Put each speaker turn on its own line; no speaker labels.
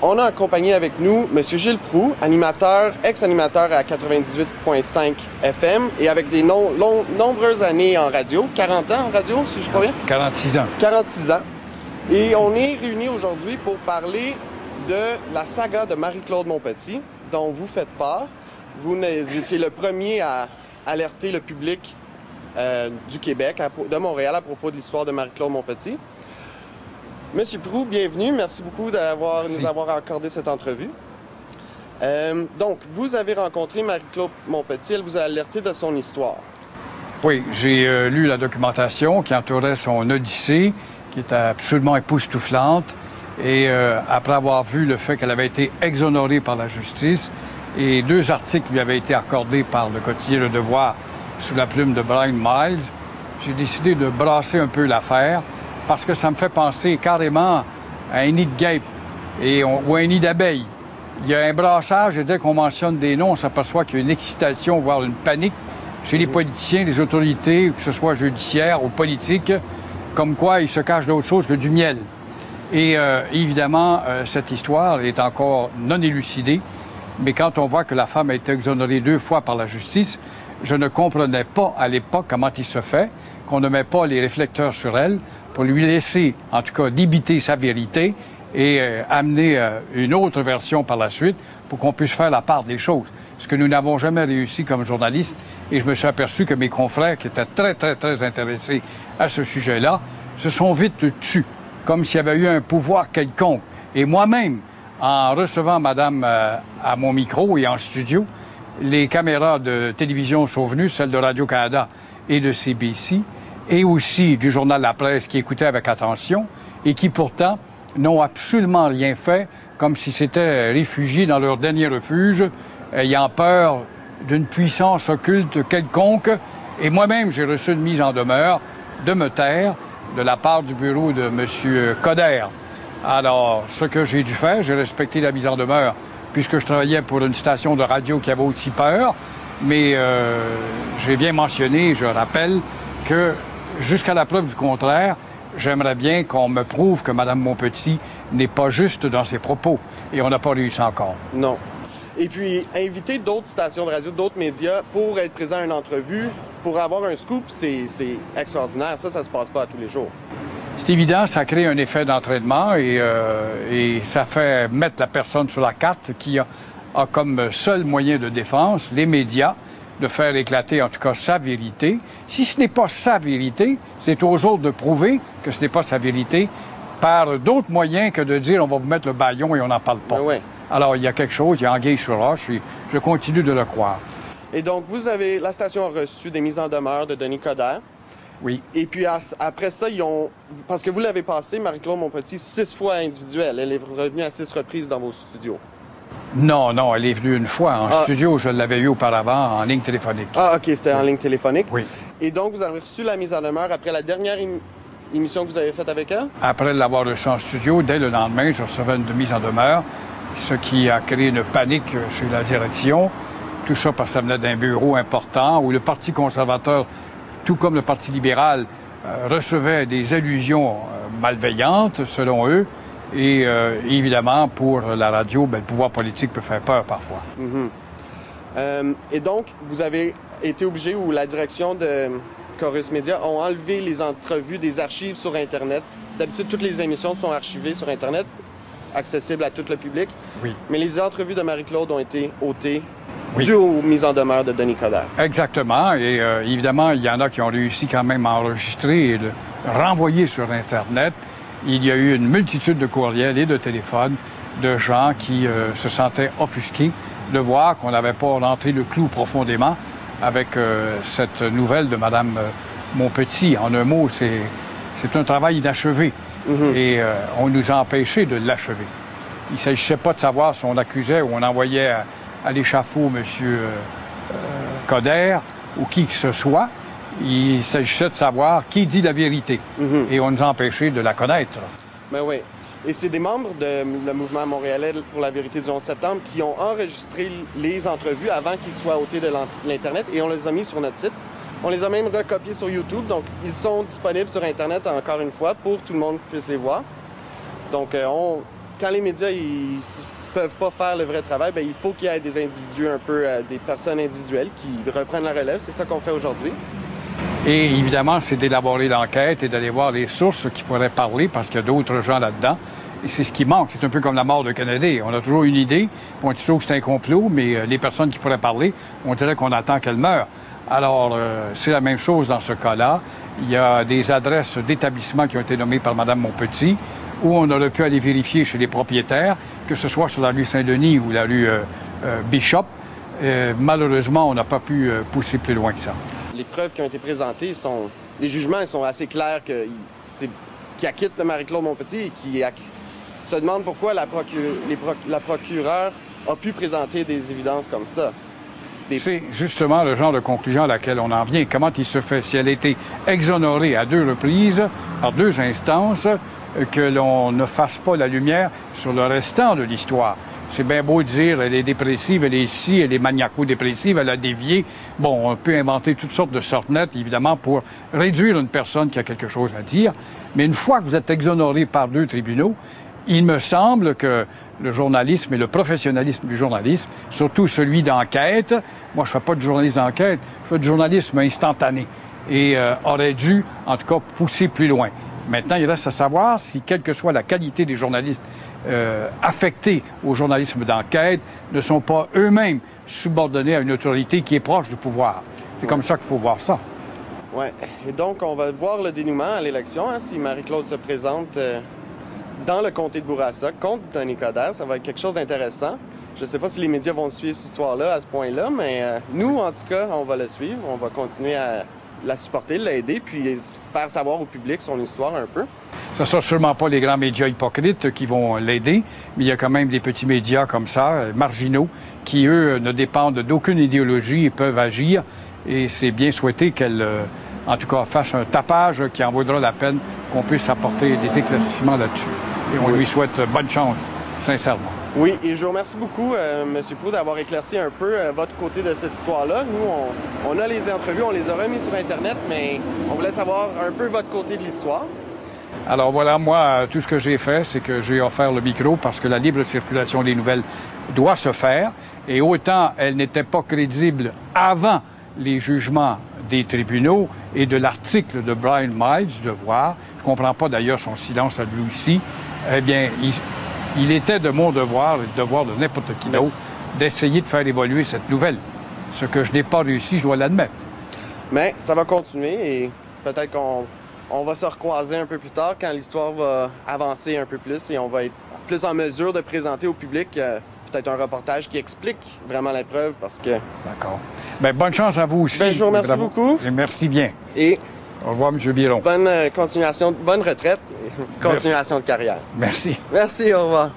On a accompagné avec nous M. Gilles Proulx, animateur, ex-animateur à 98.5 FM et avec des nombreuses années en radio, 40 ans en radio, si je crois bien?
46 ans.
46 ans. Et on est réunis aujourd'hui pour parler de la saga de Marie-Claude Montpetit, dont vous faites part. Vous étiez le premier à alerter le public du Québec, de Montréal, à propos de l'histoire de Marie-Claude Montpetit. Monsieur Proulx, bienvenue. Merci beaucoup nous avoir accordé cette entrevue. Donc, vous avez rencontré Marie-Claude Montpetit. Elle vous a alerté de son histoire.
Oui, j'ai lu la documentation qui entourait son odyssée, qui était absolument époustouflante. Et après avoir vu le fait qu'elle avait été exonérée par la justice et 2 articles lui avaient été accordés par le quotidien Le Devoir sous la plume de Brian Miles, j'ai décidé de brasser un peu l'affaire parce que ça me fait penser carrément à un nid de guêpe ou un nid d'abeilles. Il y a un brassage et dès qu'on mentionne des noms, on s'aperçoit qu'il y a une excitation, voire une panique chez les politiciens, les autorités, que ce soit judiciaires ou politiques, comme quoi ils se cachent d'autre chose que du miel. Et évidemment, cette histoire est encore non élucidée, mais quand on voit que la femme a été exonérée 2 fois par la justice, je ne comprenais pas à l'époque comment il se fait qu'on ne met pas les réflecteurs sur elle pour lui laisser, en tout cas, débiter sa vérité et amener une autre version par la suite pour qu'on puisse faire la part des choses. Ce que nous n'avons jamais réussi comme journalistes, et je me suis aperçu que mes confrères, qui étaient très intéressés à ce sujet-là, se sont vite tus, comme s'il y avait eu un pouvoir quelconque. Et moi-même, en recevant madame à mon micro et en studio, les caméras de télévision sont venues, celles de Radio-Canada et de CBC, et aussi du journal La Presse qui écoutait avec attention et qui pourtant n'ont absolument rien fait, comme si c'était réfugiés dans leur dernier refuge, ayant peur d'une puissance occulte quelconque. Et moi-même, j'ai reçu une mise en demeure de me taire de la part du bureau de M. Coder. Alors, ce que j'ai dû faire, j'ai respecté la mise en demeure puisque je travaillais pour une station de radio qui avait aussi peur, mais j'ai bien mentionné, je rappelle, que jusqu'à la preuve du contraire, j'aimerais bien qu'on me prouve que Mme Montpetit n'est pas juste dans ses propos, et on n'a pas réussi encore.
Non. Et puis, inviter d'autres stations de radio, d'autres médias pour être présent à une entrevue, pour avoir un scoop, c'est extraordinaire. Ça se passe pas à tous les jours.
C'est évident, ça crée un effet d'entraînement et ça fait mettre la personne sur la carte qui a comme seul moyen de défense, les médias, de faire éclater en tout cas sa vérité. Si ce n'est pas sa vérité, c'est aux autres de prouver que ce n'est pas sa vérité par d'autres moyens que de dire on va vous mettre le bâillon et on n'en parle pas.
Ben ouais.
Alors, il y a quelque chose, il y a anguille sur roche et je continue de le croire.
Et donc, la station a reçu des mises en demeure de Denis Coderre.
Oui.
Et puis, après ça, parce que vous l'avez passé, Marie-Claude Montpetit, 6 fois individuelle. Elle est revenue à 6 reprises dans vos studios.
Non, elle est venue une fois en studio. Je l'avais eu auparavant en ligne téléphonique.
Ah, OK, c'était en ligne téléphonique.
Oui.
Et donc, vous avez reçu la mise en demeure après la dernière émission que vous avez faite avec elle?
Après l'avoir reçu en studio, dès le lendemain, je recevais une mise en demeure, ce qui a créé une panique chez la direction. Tout ça parce que ça venait d'un bureau important où le Parti conservateur, tout comme le Parti libéral, recevait des allusions malveillantes, selon eux. Et évidemment, pour la radio, le pouvoir politique peut faire peur parfois.
Et donc, vous avez été obligé, ou la direction de Corus Media ont enlevé les entrevues des archives sur Internet. D'habitude, toutes les émissions sont archivées sur Internet, accessibles à tout le public.
Oui.
Mais les entrevues de Marie-Claude ont été ôtées dû aux mises en demeure de Denis Coderre.
Exactement. Et évidemment, il y en a qui ont réussi quand même à enregistrer et de renvoyer sur Internet. Il y a eu une multitude de courriels et de téléphones de gens qui se sentaient offusqués de voir qu'on n'avait pas rentré le clou profondément avec cette nouvelle de Mme Montpetit. En un mot, c'est un travail inachevé. Et on nous a empêchés de l'achever. Il ne s'agissait pas de savoir si on accusait ou on envoyait à l'échafaud M. Coderre ou qui que ce soit. Il s'agissait de savoir qui dit la vérité. Et on nous a empêchés de la connaître.
Ben oui. Et c'est des membres du mouvement montréalais pour la vérité du 11 septembre qui ont enregistré les entrevues avant qu'ils soient ôtés de l'Internet et on les a mis sur notre site. On les a même recopiés sur YouTube, donc ils sont disponibles sur Internet encore une fois pour que tout le monde puisse les voir. Donc quand les médias ils peuvent pas faire le vrai travail, bien, il faut qu'il y ait des individus un peu, des personnes individuelles qui reprennent la relève. C'est ça qu'on fait aujourd'hui.
Et évidemment, c'est d'élaborer l'enquête et d'aller voir les sources qui pourraient parler parce qu'il y a d'autres gens là-dedans. Et c'est ce qui manque. C'est un peu comme la mort de Kennedy. On a toujours une idée, on dit toujours que c'est un complot, mais les personnes qui pourraient parler, on dirait qu'on attend qu'elles meurent. Alors, c'est la même chose dans ce cas-là. Il y a des adresses d'établissements qui ont été nommées par Mme Montpetit, où on aurait pu aller vérifier chez les propriétaires, que ce soit sur la rue Saint-Denis ou la rue Bishop. Malheureusement, on n'a pas pu pousser plus loin que ça.
Les preuves qui ont été présentées les jugements ils sont assez clairs qui acquittent Marie-Claude Montpetit et qui se demandent pourquoi la procureure a pu présenter des évidences comme ça.
C'est justement le genre de conclusion à laquelle on en vient. Comment il se fait, si elle a été exonérée à 2 reprises, par 2 instances, que l'on ne fasse pas la lumière sur le restant de l'histoire. C'est bien beau de dire elle est dépressive, elle est ici, elle est maniaco-dépressive, elle a dévié. Bon, on peut inventer toutes sortes de sornettes, évidemment, pour réduire une personne qui a quelque chose à dire. Mais une fois que vous êtes exonéré par 2 tribunaux, il me semble que le journalisme et le professionnalisme du journalisme, surtout celui d'enquête, moi je fais pas de journalisme d'enquête, je fais du journalisme instantané, et aurait dû, en tout cas, pousser plus loin. Maintenant, il reste à savoir si, quelle que soit la qualité des journalistes affectés au journalisme d'enquête, ne sont pas eux-mêmes subordonnés à une autorité qui est proche du pouvoir. C'est comme ça qu'il faut voir ça.
Oui. Et donc, on va voir le dénouement à l'élection, hein, si Marie-Claude se présente dans le comté de Bourassa contre Tony Coderre. Ça va être quelque chose d'intéressant. Je ne sais pas si les médias vont suivre cette histoire-là à ce point-là, mais nous, en tout cas, on va le suivre. On va continuer à la supporter, l'aider, puis faire savoir au public son histoire un peu.
Ce ne sont sûrement pas les grands médias hypocrites qui vont l'aider, mais il y a quand même des petits médias comme ça, marginaux, qui, eux, ne dépendent d'aucune idéologie et peuvent agir. Et c'est bien souhaité qu'elle, en tout cas, fasse un tapage qui en vaudra la peine, qu'on puisse apporter des éclaircissements là-dessus. Et on lui souhaite bonne chance, sincèrement.
Oui, et je vous remercie beaucoup, M. Proulx, d'avoir éclairci un peu votre côté de cette histoire-là. Nous, on a les entrevues, on les a remis sur Internet, mais on voulait savoir un peu votre côté de l'histoire.
Alors voilà, moi, tout ce que j'ai fait, c'est que j'ai offert le micro parce que la libre circulation des nouvelles doit se faire. Et autant elle n'était pas crédible avant les jugements des tribunaux et de l'article de Brian Miles, du Devoir, je ne comprends pas d'ailleurs son silence à lui aussi, eh bien, il était de mon devoir, et le devoir de n'importe qui d'autre, d'essayer de faire évoluer cette nouvelle. Ce que je n'ai pas réussi, je dois l'admettre.
Mais ça va continuer et peut-être qu'on va se recroiser un peu plus tard quand l'histoire va avancer un peu plus et on va être plus en mesure de présenter au public peut-être un reportage qui explique vraiment la preuve parce que...
D'accord. Bien, bonne chance à vous aussi.
Bien, je vous remercie beaucoup.
Et merci bien.
Et...
Au revoir, M. Biron.
Bonne continuation, bonne retraite et continuation de carrière.
Merci.
Merci, au revoir.